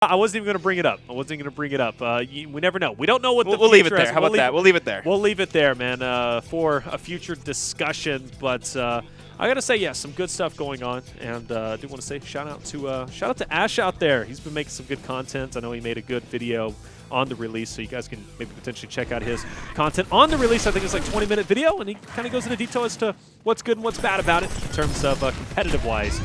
I wasn't even going to bring it up. We never know. We don't know what the We'll leave it future there. has. How about that? We'll leave it there. We'll leave it there, man, for a future discussion. But I got to say, yeah, some good stuff going on. And I do want to say shout out to Ash out there. He's been making some good content. I know he made a good video on the release, so you guys can maybe potentially check out his content on the release. I think it's like a 20-minute video, and he kind of goes into detail as to what's good and what's bad about it in terms of competitive-wise.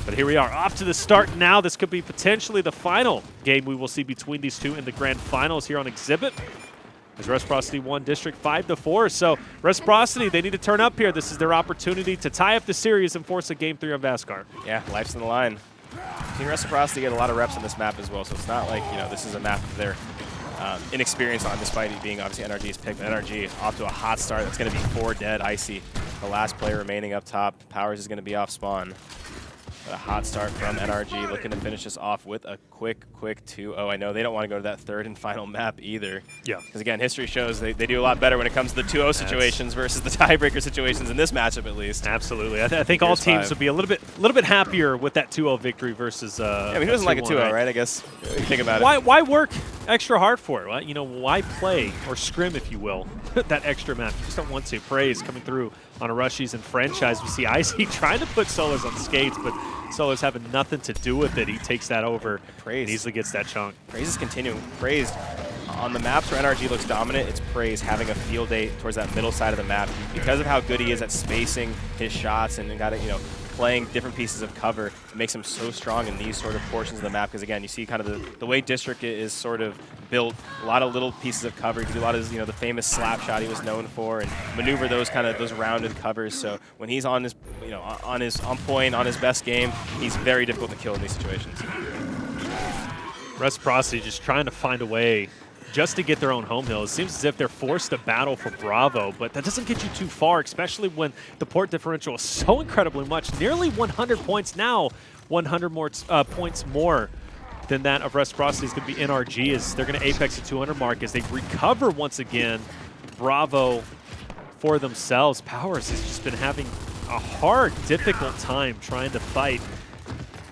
But here we are, off to the start now. This could be potentially the final game we will see between these two in the grand finals here on Exhibit. As Reciprocity won District 5-4. So Reciprocity, they need to turn up here. This is their opportunity to tie up the series and force a Game 3 of Vaskar. Yeah, life's on the line. Team Reciprocity get a lot of reps on this map as well, so it's not like, this is a map that they're inexperienced on, despite it being obviously NRG's pick. But NRG off to a hot start. That's going to be 4 dead. Icy, the last player remaining up top. Powers is going to be off spawn. A hot start from NRG, looking to finish this off with a quick 2-0. I know they don't want to go to that third and final map either. Yeah. Because again, history shows they do a lot better when it comes to the 2-0 situations versus the tiebreaker situations in this matchup, at least. Absolutely. I think all teams would be a little bit happier with that 2-0 victory versus. Yeah, I mean, who doesn't like a 2-0, right? I guess. If you think about it. Why work extra hard for it? Right? Why play or scrim, if you will, that extra map? You just don't want to. Praise coming through on a Rushies and franchise. We see Icy trying to put Solas on skates, but Solas having nothing to do with it. He takes that over and easily gets that chunk. Praise is continuing. Praise on the maps where NRG looks dominant, it's Praise having a field day towards that middle side of the map because of how good he is at spacing his shots and got it, playing different pieces of cover. It makes him so strong in these sort of portions of the map because, again, you see kind of the way District is sort of built, a lot of little pieces of cover. You can do a lot of the famous slap shot he was known for and maneuver those rounded covers. So when he's on his, on point, on his best game, he's very difficult to kill in these situations. Reciprocity just trying to find a way just to get their own home hill. It seems as if they're forced to battle for Bravo, but that doesn't get you too far, especially when the port differential is so incredibly much. Nearly 100 points now, 100 more points more than that of Reciprocity is going to be NRG, as they're going to apex the 200 mark as they recover once again Bravo for themselves. Powers has just been having a hard, difficult time trying to fight,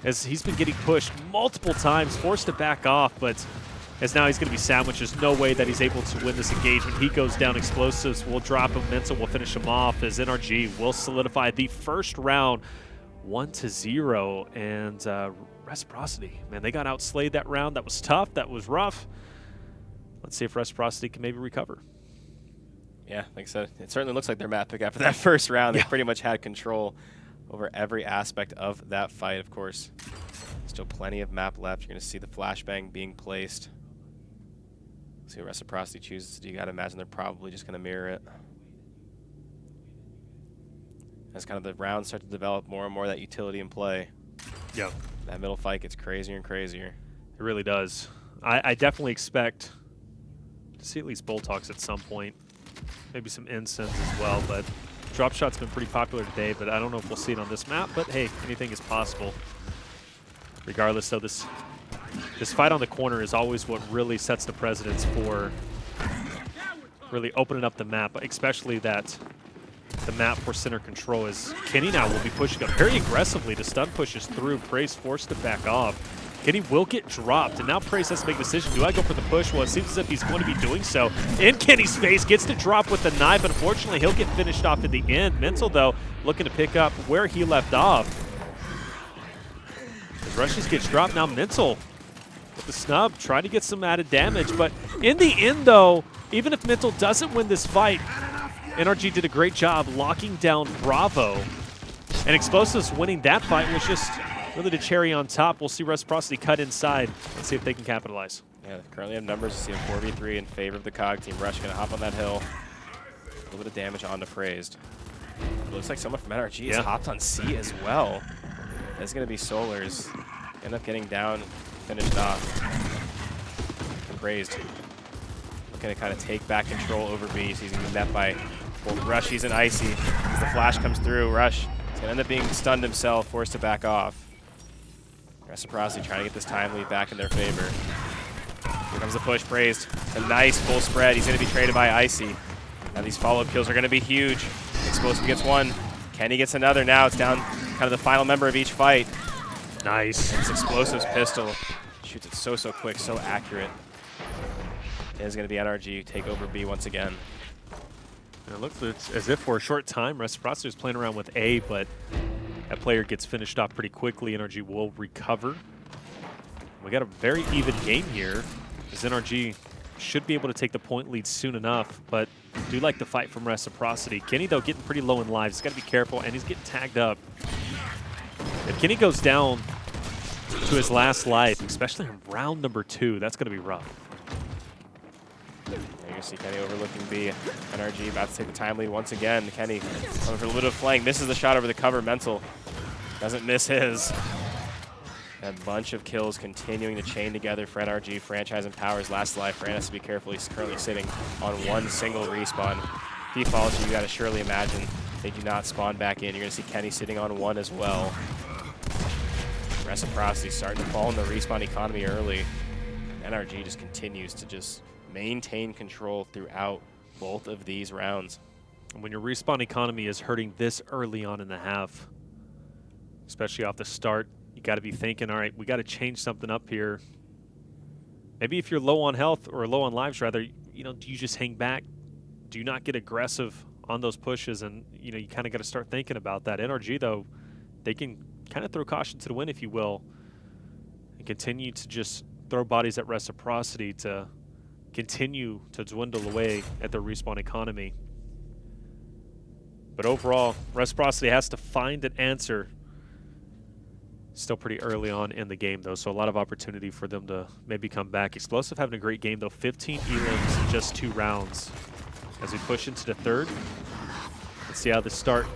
as he's been getting pushed multiple times, forced to back off, but as now he's going to be sandwiched. There's no way that he's able to win this engagement. He goes down. Explosives will drop him. Mental will finish him off, as NRG will solidify the first round 1-0. And Reciprocity, man, they got outslayed that round. That was tough. That was rough. Let's see if Reciprocity can maybe recover. Yeah, like I said, it certainly looks like their map pick after that first round. They pretty much had control over every aspect of that fight, of course. Still plenty of map left. You're going to see the flashbang being placed. See what Reciprocity chooses to do. You got to imagine they're probably just going to mirror it. As kind of the rounds start to develop more and more that utility in play. Yeah. That middle fight gets crazier and crazier. It really does. I definitely expect to see at least Bulltalks at some point. Maybe some Incense as well, but drop shot's been pretty popular today, but I don't know if we'll see it on this map, but hey, anything is possible. Regardless, though, this fight on the corner is always what really sets the precedence for really opening up the map, especially that the map for center control is Kenny now will be pushing up very aggressively. The stun pushes through. Praise forced to back off. Kenny will get dropped, and now Praise has to make a decision. Do I go for the push? Well, it seems as if he's going to be doing so. In Kenny's face, gets to drop with the knife. Unfortunately, he'll get finished off at the end. Mental, though, looking to pick up where he left off. As Rushes gets dropped, now Mental with the snub, trying to get some added damage. But in the end, though, even if Mental doesn't win this fight, NRG did a great job locking down Bravo. And Explosives winning that fight was just really the cherry on top. We'll see Reciprocity cut inside and see if they can capitalize. Yeah, they currently have numbers. You see a 4v3 in favor of the COG team. Rush going to hop on that hill. A little bit of damage onto Praised. It looks like someone from NRG has hopped on C as well. That's going to be Solars. End up getting down, finished off. Praised. Looking to kind of take back control over B. So he's going to be met by both Rushies and Icy. As the flash comes through, Rush is going to end up being stunned himself, forced to back off. Reciprocity trying to get this time lead back in their favor. Here comes the push. Praised. It's a nice full spread. He's going to be traded by Icy. Now these follow-up kills are going to be huge. Explosive gets one. Kenny gets another. Now it's down kind of the final member of each fight. Nice. It's Explosive's pistol. shoots it so quick, so accurate. It is going to be NRG take over B once again. It looks as if for a short time, Reciprocity is playing around with A, but that player gets finished off pretty quickly. NRG will recover. We got a very even game here, as NRG should be able to take the point lead soon enough, but do like the fight from Reciprocity. Kenny, though, getting pretty low in lives. He's got to be careful, and he's getting tagged up. If Kenny goes down to his last life, especially in round number 2, that's going to be rough. There you see Kenny overlooking B. NRG about to take the time lead once again. Kenny going for a little bit of flank. Misses the shot over the cover. Mental doesn't miss his. A bunch of kills continuing to chain together for NRG. Franchise and Power's last life. Fran has to be careful. He's currently sitting on one single respawn. If he follows you, got to surely imagine they do not spawn back in. You're going to see Kenny sitting on one as well. Reciprocity starting to fall in the respawn economy early. NRG just continues to just maintain control throughout both of these rounds. And when your respawn economy is hurting this early on in the half, especially off the start, you got to be thinking, all right, we got to change something up here. Maybe if you're low on health or low on lives, rather, you know, do you just hang back? Do you not get aggressive on those pushes? And, you know, you kind of got to start thinking about that. NRG, though, they can kind of throw caution to the wind, if you will, and continue to just throw bodies at Reciprocity to continue to dwindle away at their respawn economy. But overall, Reciprocity has to find an answer. Still pretty early on in the game, though, so a lot of opportunity for them to maybe come back. Explosive having a great game, though. 15 elims in just 2 rounds. As we push into the 3rd, let's see how the start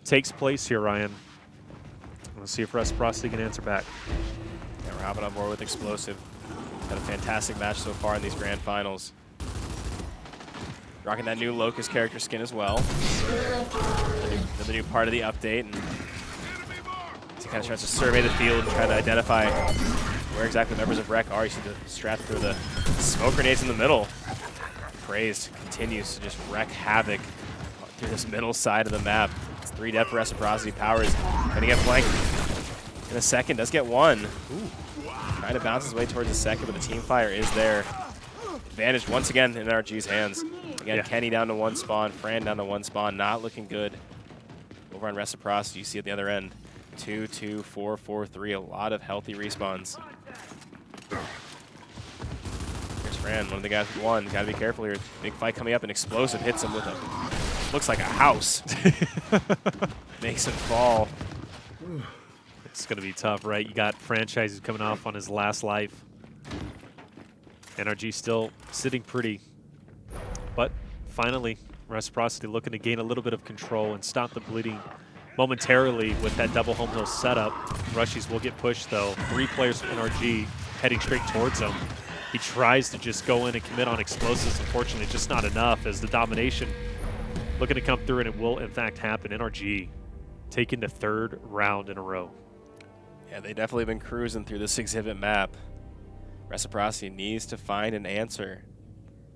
takes place here, Ryan. Let's see if Reciprocity can answer back. Yeah, we're hopping on board with Explosive. Had a fantastic match so far in these grand finals. Rocking that new Locust character skin as well. Another new part of the update. And he kind of tries to survey the field and try to identify where exactly members of Rec are. You see the strat through the smoke grenades in the middle. Praised continues to just wreak havoc through this middle side of the map. It's 3 dead for Reciprocity. Power is going to get flanked in a second. Does get 1. Ooh. Trying to bounce his way towards the second, but the team fire is there. Advantage once again in NRG's hands. Again, yeah. Kenny down to 1 spawn. Fran down to 1 spawn. Not looking good. Over on Reciprocity, you see at the other end. 2, 2, 4, 4, 3. A lot of healthy respawns. Here's Fran, one of the guys with 1. Got to be careful here. Big fight coming up, and Explosive hits him with a, looks like a house. Makes him fall. It's going to be tough, right? You got Franchise coming off on his last life. NRG still sitting pretty. But finally, Reciprocity looking to gain a little bit of control and stop the bleeding momentarily with that double home hill setup. Rushies will get pushed, though. 3 players from NRG heading straight towards him. He tries to just go in and commit on Explosives. Unfortunately, just not enough as the domination looking to come through, and it will, in fact, happen. NRG taking the 3rd round in a row. Yeah, they definitely been cruising through this exhibit map. Reciprocity needs to find an answer.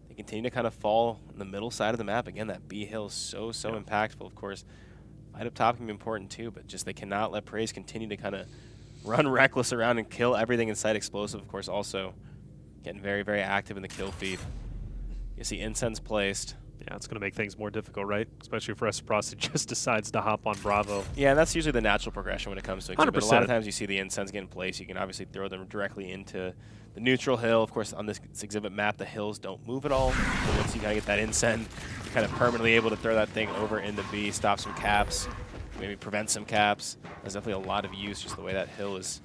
They continue to kind of fall in the middle side of the map. Again, that B hill is so impactful. Of course, fight up top can be important too, but just they cannot let Praise continue to kind of run reckless around and kill everything in sight. Explosive, of course, also getting very active in the kill feed. You see incense placed. Yeah, it's going to make things more difficult, right? Especially if Reciprocity just decides to hop on Bravo. Yeah, and that's usually the natural progression when it comes to it. 100%. But a lot of times you see the incense get in place. You can obviously throw them directly into the neutral hill. Of course, on this exhibit map, the hills don't move at all. So once you kind of get that incense, you're kind of permanently able to throw that thing over into B, stop some caps, maybe prevent some caps. There's definitely a lot of use just the way that hill is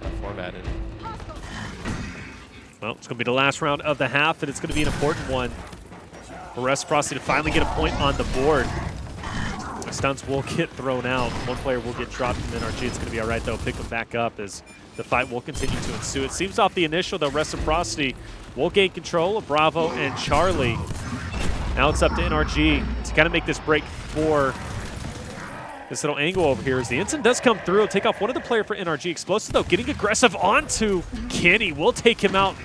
kind of formatted. Well, it's going to be the last round of the half, and it's going to be an important one for Reciprocity to finally get a point on the board. The stunts will get thrown out. 1 player will get dropped from NRG. It's going to be all right, though. Pick them back up as the fight will continue to ensue. It seems off the initial, though, Reciprocity will gain control of Bravo and Charlie. Now it's up to NRG to kind of make this break for this little angle over here as the instant does come through. It'll take off one of the player for NRG. Explosive, though, getting aggressive onto Kenny. Will take him out.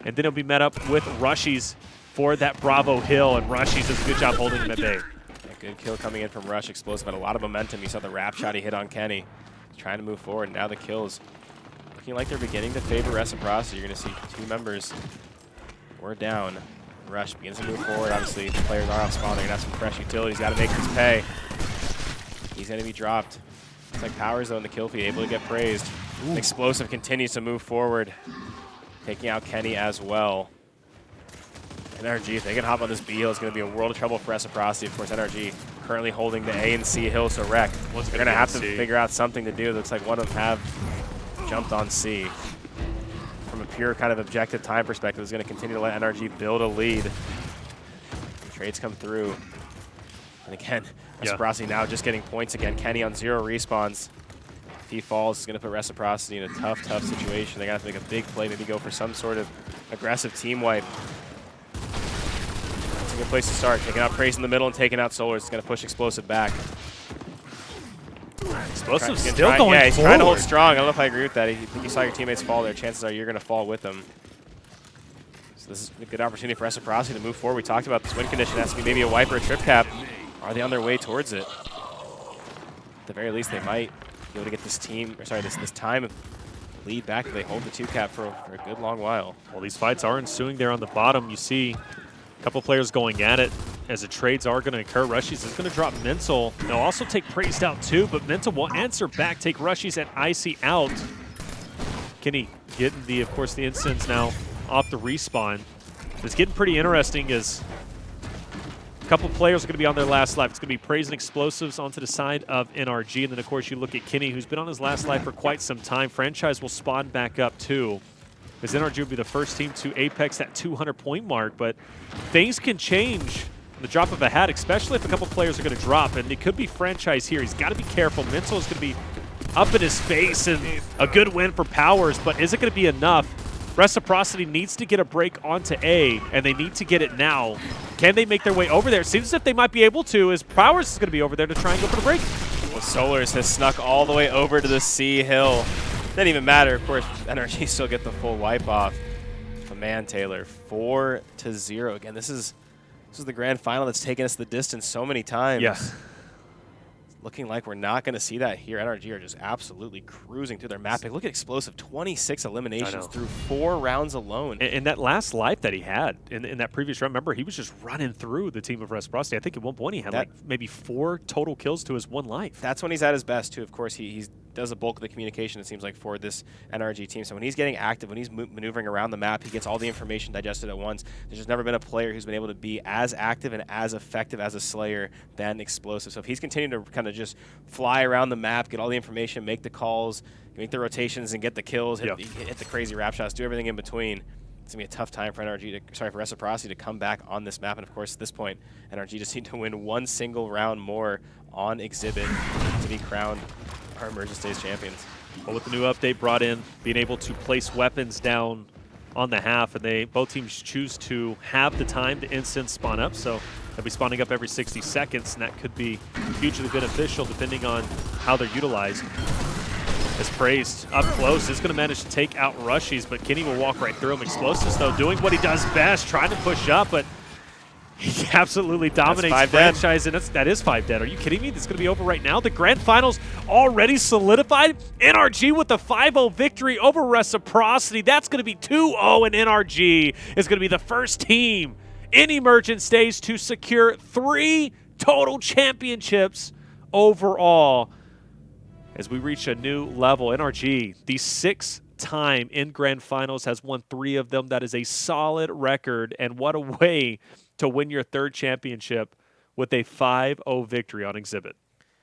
And then he'll be met up with Rushies for that Bravo hill. And Rushies does a good job holding him at bay. Yeah, good kill coming in from Rush. Explosive had a lot of momentum. You saw the wrap shot he hit on Kenny. He's trying to move forward. Now the kills looking like they're beginning to favor Reciprocity. You're going to see 2 members. We're down. Rush begins to move forward. Obviously, the players are off spawn. They're going to have some fresh utilities. Got to make this pay. He's going to be dropped. It's like Powers, though, in the kill feed, able to get praised. Explosive continues to move forward, taking out Kenny as well. NRG, if they can hop on this B hill, it's going to be a world of trouble for Reciprocity. Of course, NRG currently holding the A and C hill, so wreck. They're going to have to figure out something to do. It looks like one of them have jumped on C. From a pure kind of objective time perspective, it's going to continue to let NRG build a lead. Trades come through. And again, Reciprocity now just getting points again. Kenny on 0 respawns. If he falls, it's going to put Reciprocity in a tough, tough situation. They're going to have to make a big play, maybe go for some sort of aggressive team wipe. It's a good place to start. Taking out Praise in the middle and taking out Solar. It's going to push Explosive back. Explosive still going forward. Yeah, he's trying to hold strong. I don't know if I agree with that. I think you saw your teammates fall there. Chances are you're going to fall with them. So this is a good opportunity for Reciprocity to move forward. We talked about this win condition. It has to be maybe a wipe or a trip cap. Are they on their way towards it? At the very least, they might be able to get this team, or sorry, this time lead back if they hold the 2 cap for a good long while. Well, these fights are ensuing there on the bottom. You see a couple players going at it as the trades are going to occur. Rushies is going to drop Mental. They'll also take Praised out too, but Mental will answer back, take Rushies and Icy out. Kenny getting the, of course, the instance now off the respawn. It's getting pretty interesting as a couple players are going to be on their last life. It's going to be Praise and Explosives onto the side of NRG. And then, of course, you look at Kenny, who's been on his last life for quite some time. Franchise will spawn back up, too, as NRG will be the first team to apex that 200-point mark. But things can change in the drop of a hat, especially if a couple players are going to drop. And it could be Franchise here. He's got to be careful. Mental is going to be up in his face, and a good win for Powers. But is it going to be enough? Reciprocity needs to get a break onto A, and they need to get it now. Can they make their way over there? It seems as if they might be able to, as Powers is going to be over there to try and go for the break. Well, Solars has snuck all the way over to the C hill. Didn't even matter. Of course, NRG still get the full wipe off. But man, Taylor, 4-0. Again, this is the grand final that's taken us the distance so many times. Yeah. Looking like we're not going to see that here. NRG are just absolutely cruising through their map. Look at Explosive, 26 eliminations through 4 rounds alone. And that last life that he had in that previous round, remember, he was just running through the team of Reciprocity. I think at one point he had like maybe 4 total kills to his 1 life. That's when he's at his best, too. Of course, he does a bulk of the communication, it seems like, for this NRG team. So when he's getting active, when he's maneuvering around the map, he gets all the information digested at once. There's just never been a player who's been able to be as active and as effective as a Slayer than Explosive. So if he's continuing to kind of just fly around the map, get all the information, make the calls, make the rotations, and get the kills, hit the crazy wrap shots, do everything in between, it's going to be a tough time for for Reciprocity to come back on this map. And of course, at this point, NRG just need to win 1 single round more on Exhibit to be crowned our Emergence Days champions. Well, with the new update brought in, being able to place weapons down on the half, and both teams choose to have the time to instant spawn up, so they'll be spawning up every 60 seconds, and that could be hugely beneficial depending on how they're utilized. As Praised up close is going to manage to take out Rushies, but Kenny will walk right through him. Explosives, though, doing what he does best, trying to push up, but he absolutely dominates Franchise, and that is 5 dead. Are you kidding me? This is going to be over right now. The grand finals already solidified. NRG with the 5-0 victory over Reciprocity. That's going to be 2-0, and NRG is going to be the first team in Emergence Days to secure 3 total championships overall. As we reach a new level, NRG, the 6th time in grand finals, has won 3 of them. That is a solid record, and what a way to win your 3rd championship with a 5-0 victory on Exhibit.